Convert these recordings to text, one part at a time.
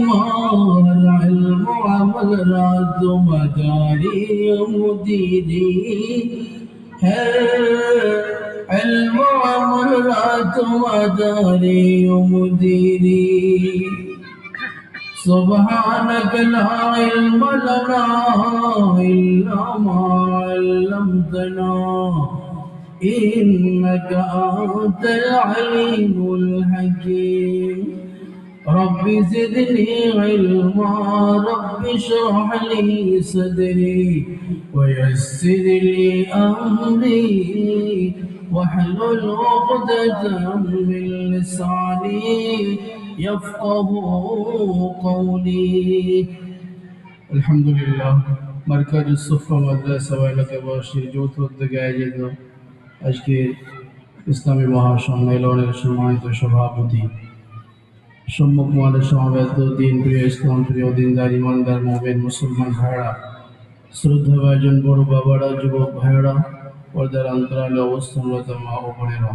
مار علم عمل رات مداری مدیری ہے علم عمل رات مداری مدیری سبحانك لا علم لنا إلا ما علمتنا إنك أنت العليم الحكيم رب زدني علما رب اشرح لي صدري ويسر لي أمري واحلل عقدة من لساني يفقه قولي الحمد لله مركز الصفة مدرسة ওয়াইলাকাবাসী যৌথ উদ্যোগে আয়োজিত আজকে ইসলামী মহাসম্মেলনের সম্মানিত সভাপতি সম্মুখমানের সমাবেত দিন প্রিয় ইসলাম প্রিয় দিনদার ইমানদার মুমিন মুসলমান ভাইরা শ্রদ্ধাভাজন বড় বাবারা যুবক ভাইরা পর্দার অন্তরালে অবস্থানরত মা ও বোনেরা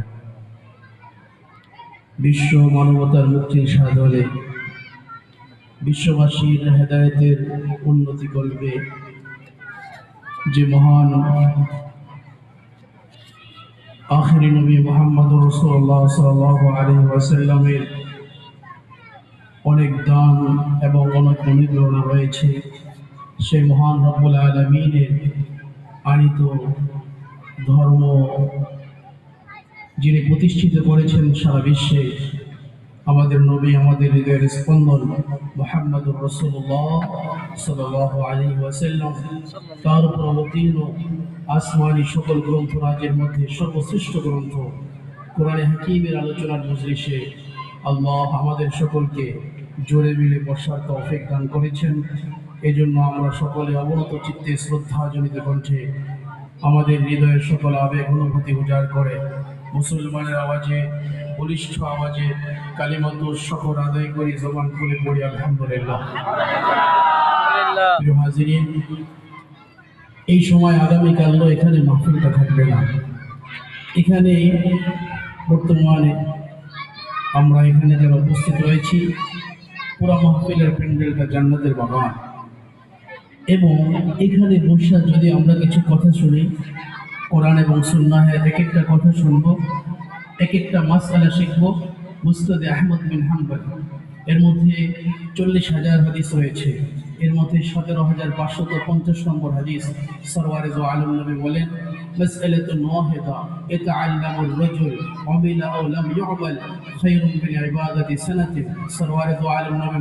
বিশ্ব মানবতার মুক্তির সাধনে বিশ্ববাসীর হেদায়েতের উন্নতি করবে যে মহান আখিরি নবী মুহাম্মদুর রাসূলুল্লাহ সাল্লাল্লাহু আলাইহি ওয়াসাল্লামের অনেক দান এবং অনেক অনুপ্রেরণা রয়েছে সেই মহান রব্বুল আলামিনের আনিত ধর্ম যিনি প্রতিষ্ঠিত করেছেন সারা বিশ্বে আমাদের নবী আমাদের হৃদয়ের স্পন্দন মুহাম্মদুর রাসূলুল্লাহ সাল্লাল্লাহু আলাইহি ওয়াসাল্লাম তার উপর অবতীর্ণ আসমানি সকল গ্রন্থরাজের মধ্যে সর্বশ্রেষ্ঠ গ্রন্থ কোরআনে হাকিমের আলোচনার মজলিসে আল্লাহ আমাদের সকলকে জোরে মিলে বসার তৌফিক দান করেছেন। এজন্য আমরা সকলে অবনত চিত্তে শ্রদ্ধাজনিত কণ্ঠে আমাদের হৃদয়ের সকল আবেগ অনুভূতি উজাড় করে মুসলমানের আওয়াজে বলিষ্ঠ আওয়াজে কালিমাতুর শকর আদায় করি জবান খুলে পড়ি আলহামদুলিল্লাহ। প্রিয় হাজিরিন, এই সময় আগামীকালও এখানে মাহফিলটা থাকবে না। এখানে বর্তমানে আমরা এখানে যারা উপস্থিত রয়েছি পুরা মাহফিলের প্যান্ডেলটা জান্নাতের বাগান এবং এখানে বসে যদি আমরা কিছু কথা শুনি কোরআন এবং সুন্নাহের এক একটা কথা শুনবো এক একটা মাসআলা শিখবো। মুসনাদে আহমদ বিন হাম্বল এর মধ্যে 40,000 হাদিস রয়েছে, এর মধ্যে 17,550 নম্বর হাদিস সরওয়ারে দো আলম নবী বলেন মাসআলাতুন ওয়াহিদা ইয়াতাআল্লামুর রাজুল আমিলা আও লাম ইউমাল খায়রুম মিন ইবাদাতি সানাতিন। সরওয়ারে দো আলম নবী